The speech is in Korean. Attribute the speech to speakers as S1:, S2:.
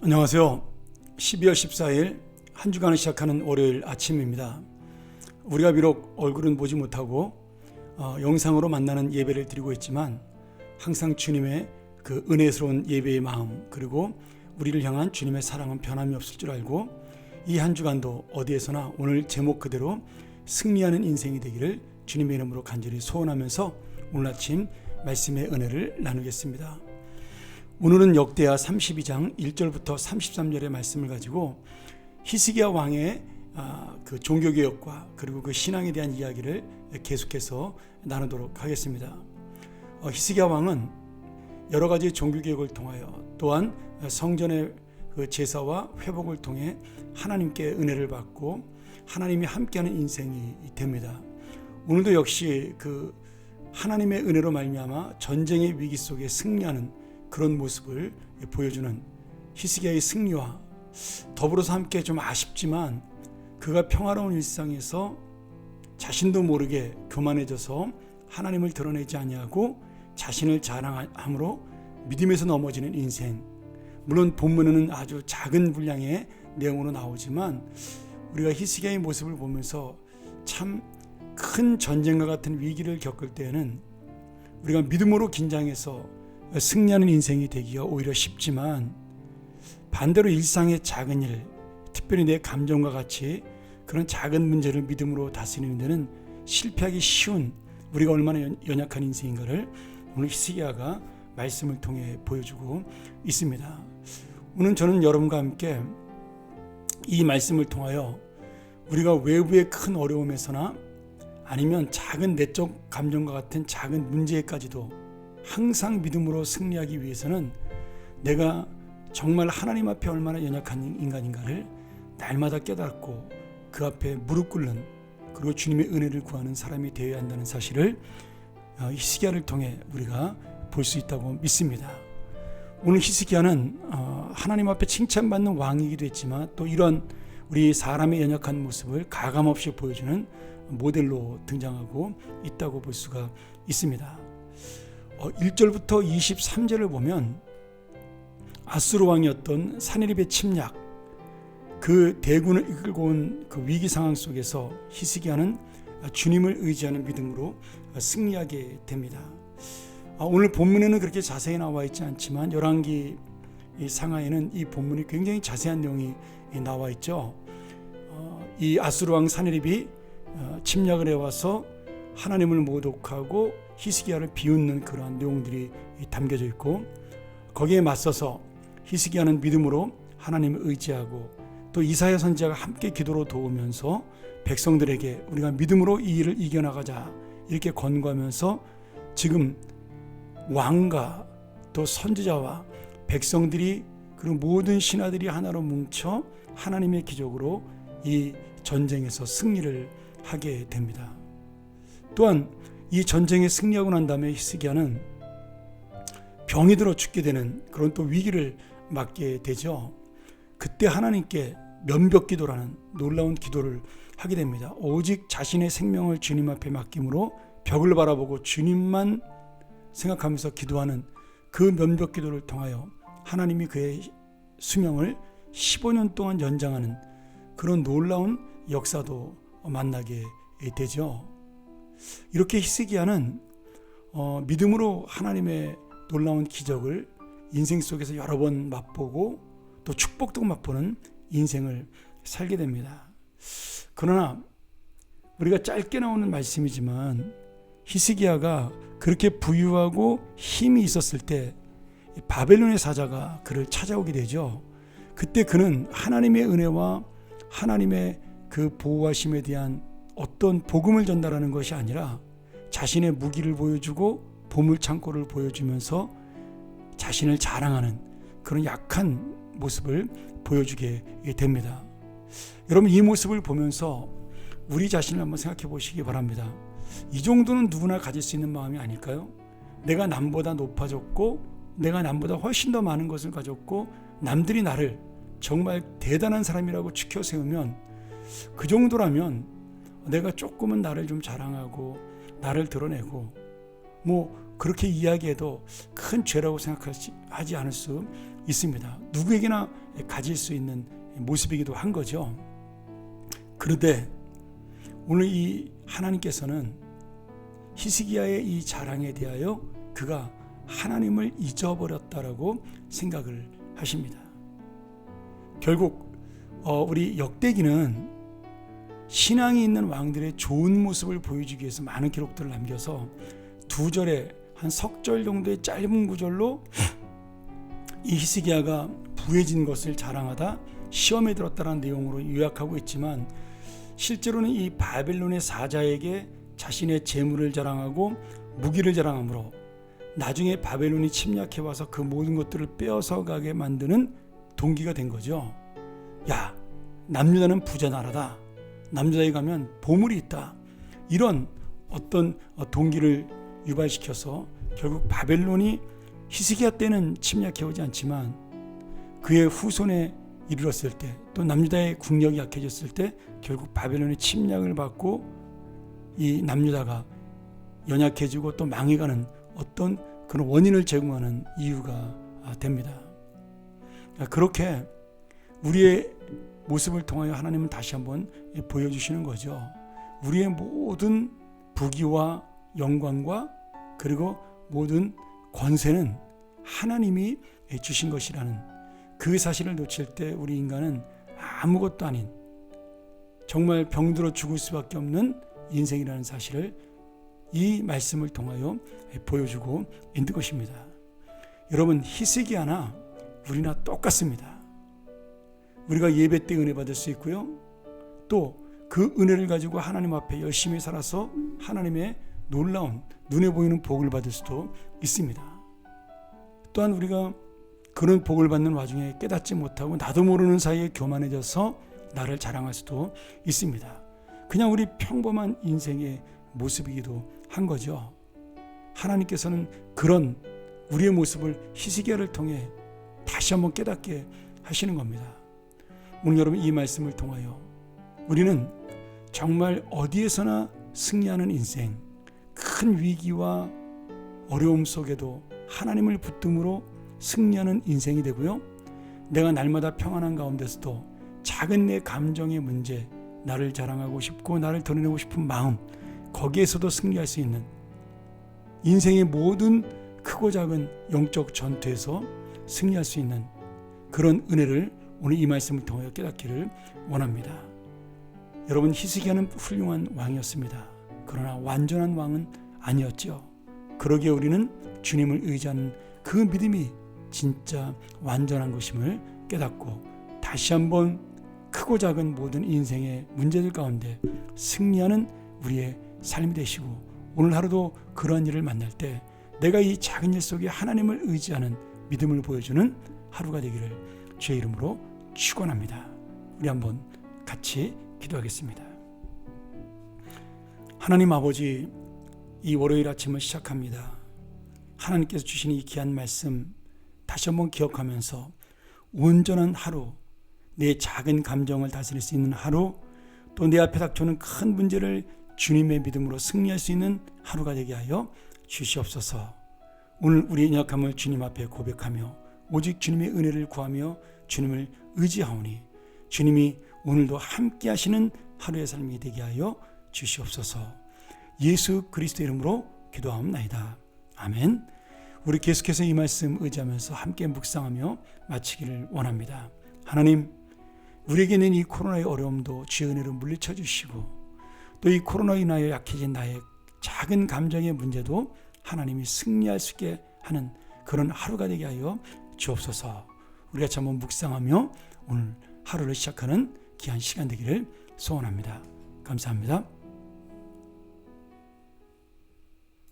S1: 안녕하세요. 12월 14일 한 주간을 시작하는 월요일 아침입니다. 우리가 비록 얼굴은 보지 못하고 영상으로 만나는 예배를 드리고 있지만 항상 주님의 그 은혜스러운 예배의 마음, 그리고 우리를 향한 주님의 사랑은 변함이 없을 줄 알고 이 한 주간도 어디에서나 오늘 제목 그대로 승리하는 인생이 되기를 주님의 이름으로 간절히 소원하면서 오늘 아침 말씀의 은혜를 나누겠습니다. 오늘은 역대하 32장 1절부터 33절의 말씀을 가지고 히스기야 왕의 그 종교개혁과 그리고 그 신앙에 대한 이야기를 계속해서 나누도록 하겠습니다. 히스기야 왕은 여러 가지 종교개혁을 통하여 또한 성전의 그 제사와 회복을 통해 하나님께 은혜를 받고 하나님이 함께하는 인생이 됩니다. 오늘도 역시 그 하나님의 은혜로 말미암아 전쟁의 위기 속에 승리하는 그런 모습을 보여주는 히스기야의 승리와 더불어서 함께 좀 아쉽지만 그가 평화로운 일상에서 자신도 모르게 교만해져서 하나님을 드러내지 아니하고 자신을 자랑함으로 믿음에서 넘어지는 인생. 물론 본문에는 아주 작은 분량의 내용으로 나오지만 우리가 히스기야의 모습을 보면서 참 큰 전쟁과 같은 위기를 겪을 때에는 우리가 믿음으로 긴장해서 승리하는 인생이 되기가 오히려 쉽지만 반대로 일상의 작은 일, 특별히 내 감정과 같이 그런 작은 문제를 믿음으로 다스리는 데는 실패하기 쉬운 우리가 얼마나 연약한 인생인가를 오늘 히스기야가 말씀을 통해 보여주고 있습니다. 오늘 저는 여러분과 함께 이 말씀을 통하여 우리가 외부의 큰 어려움에서나 아니면 작은 내적 감정과 같은 작은 문제까지도 항상 믿음으로 승리하기 위해서는 내가 정말 하나님 앞에 얼마나 연약한 인간인가를 날마다 깨닫고 그 앞에 무릎 꿇는, 그리고 주님의 은혜를 구하는 사람이 되어야 한다는 사실을 히스기야를 통해 우리가 볼 수 있다고 믿습니다. 오늘 히스기야는 하나님 앞에 칭찬받는 왕이기도 했지만 또 이런 우리 사람의 연약한 모습을 가감없이 보여주는 모델로 등장하고 있다고 볼 수가 있습니다. 1절부터 23절을 보면 아수르 왕이었던 사네립의 침략, 그 대군을 이끌고 온 그 위기 상황 속에서 히스기야는 주님을 의지하는 믿음으로 승리하게 됩니다. 오늘 본문에는 그렇게 자세히 나와 있지 않지만 열왕기 상하에는 이 본문이 굉장히 자세한 내용이 나와 있죠. 이 아수르 왕 사네립이 침략을 해와서 하나님을 모독하고 히스기야를 비웃는 그러한 내용들이 담겨져 있고, 거기에 맞서서 히스기야는 믿음으로 하나님을 의지하고 또 이사야 선지자가 함께 기도로 도우면서 백성들에게 우리가 믿음으로 이 일을 이겨나가자 이렇게 권고하면서 지금 왕과 또 선지자와 백성들이 그리고 모든 신하들이 하나로 뭉쳐 하나님의 기적으로 이 전쟁에서 승리를 하게 됩니다. 또한 이 전쟁에 승리하고 난 다음에 히스기야는 병이 들어 죽게 되는 그런 또 위기를 맞게 되죠. 그때 하나님께 면벽기도라는 놀라운 기도를 하게 됩니다. 오직 자신의 생명을 주님 앞에 맡김으로 벽을 바라보고 주님만 생각하면서 기도하는 그 면벽기도를 통하여 하나님이 그의 수명을 15년 동안 연장하는 그런 놀라운 역사도 만나게 되죠. 이렇게 히스기야는 믿음으로 하나님의 놀라운 기적을 인생 속에서 여러 번 맛보고 또 축복도 맛보는 인생을 살게 됩니다. 그러나 우리가 짧게 나오는 말씀이지만 히스기야가 그렇게 부유하고 힘이 있었을 때 바벨론의 사자가 그를 찾아오게 되죠. 그때 그는 하나님의 은혜와 하나님의 그 보호하심에 대한 어떤 복음을 전달하는 것이 아니라 자신의 무기를 보여주고 보물창고를 보여주면서 자신을 자랑하는 그런 약한 모습을 보여주게 됩니다. 여러분, 이 모습을 보면서 우리 자신을 한번 생각해 보시기 바랍니다. 이 정도는 누구나 가질 수 있는 마음이 아닐까요? 내가 남보다 높아졌고 내가 남보다 훨씬 더 많은 것을 가졌고 남들이 나를 정말 대단한 사람이라고 치켜 세우면, 그 정도라면 내가 조금은 나를 좀 자랑하고 나를 드러내고 뭐 그렇게 이야기해도 큰 죄라고 생각하지 않을 수 있습니다. 누구에게나 가질 수 있는 모습이기도 한 거죠. 그런데 오늘 이 하나님께서는 히스기야의 이 자랑에 대하여 그가 하나님을 잊어버렸다라고 생각을 하십니다. 결국 우리 역대기는 신앙이 있는 왕들의 좋은 모습을 보여주기 위해서 많은 기록들을 남겨서 2절에 한 석 절 정도의 짧은 구절로 이 히스기야가 부해진 것을 자랑하다 시험에 들었다는 내용으로 요약하고 있지만, 실제로는 이 바벨론의 사자에게 자신의 재물을 자랑하고 무기를 자랑하므로 나중에 바벨론이 침략해 와서 그 모든 것들을 빼앗아 가게 만드는 동기가 된 거죠. 야, 남유다는 부자 나라다. 남유다에 가면 보물이 있다. 이런 어떤 동기를 유발시켜서 결국 바벨론이 히스기야 때는 침략해 오지 않지만 그의 후손에 이르렀을 때, 또 남유다의 국력이 약해졌을 때 결국 바벨론의 침략을 받고 이 남유다가 연약해지고 또 망해가는 어떤 그런 원인을 제공하는 이유가 됩니다. 그렇게 우리의 모습을 통하여 하나님은 다시 한번 보여주시는 거죠. 우리의 모든 부귀와 영광과 그리고 모든 권세는 하나님이 주신 것이라는 그 사실을 놓칠 때 우리 인간은 아무것도 아닌, 정말 병들어 죽을 수밖에 없는 인생이라는 사실을 이 말씀을 통하여 보여주고 있는 것입니다. 여러분, 히스기야나 우리나 똑같습니다. 우리가 예배 때 은혜 받을 수 있고요, 또 그 은혜를 가지고 하나님 앞에 열심히 살아서 하나님의 놀라운 눈에 보이는 복을 받을 수도 있습니다. 또한 우리가 그런 복을 받는 와중에 깨닫지 못하고 나도 모르는 사이에 교만해져서 나를 자랑할 수도 있습니다. 그냥 우리 평범한 인생의 모습이기도 한 거죠. 하나님께서는 그런 우리의 모습을 히스기야를 통해 다시 한번 깨닫게 하시는 겁니다. 오늘 여러분, 이 말씀을 통하여 우리는 정말 어디에서나 승리하는 인생, 큰 위기와 어려움 속에도 하나님을 붙듦으로 승리하는 인생이 되고요, 내가 날마다 평안한 가운데서도 작은 내 감정의 문제, 나를 자랑하고 싶고 나를 드러내고 싶은 마음, 거기에서도 승리할 수 있는, 인생의 모든 크고 작은 영적 전투에서 승리할 수 있는 그런 은혜를 오늘 이 말씀을 통하여 깨닫기를 원합니다. 여러분, 히스기야는 훌륭한 왕이었습니다. 그러나 완전한 왕은 아니었죠. 그러기에 우리는 주님을 의지하는 그 믿음이 진짜 완전한 것임을 깨닫고 다시 한번 크고 작은 모든 인생의 문제들 가운데 승리하는 우리의 삶이 되시고, 오늘 하루도 그러한 일을 만날 때 내가 이 작은 일 속에 하나님을 의지하는 믿음을 보여주는 하루가 되기를 주의 이름으로 축원합니다. 우리 한번 같이 기도하겠습니다. 하나님 아버지, 이 월요일 아침을 시작합니다. 하나님께서 주신 이 귀한 말씀 다시 한번 기억하면서 온전한 하루, 내 작은 감정을 다스릴 수 있는 하루, 또 내 앞에 닥쳐오는 큰 문제를 주님의 믿음으로 승리할 수 있는 하루가 되게 하여 주시옵소서. 오늘 우리의 연약함을 주님 앞에 고백하며 오직 주님의 은혜를 구하며 주님을 의지하오니 주님이 오늘도 함께 하시는 하루의 삶이 되게 하여 주시옵소서. 예수 그리스도 이름으로 기도하옵나이다. 아멘. 우리 계속해서 이 말씀 의지하면서 함께 묵상하며 마치기를 원합니다. 하나님, 우리에게 있는 이 코로나의 어려움도 주의 은혜로 물리쳐 주시고, 또 이 코로나로 인하여 약해진 나의 작은 감정의 문제도 하나님이 승리할 수 있게 하는 그런 하루가 되게 하여 주옵소서. 우리가 한번 묵상하며 오늘 하루를 시작하는 귀한 시간 되기를 소원합니다. 감사합니다.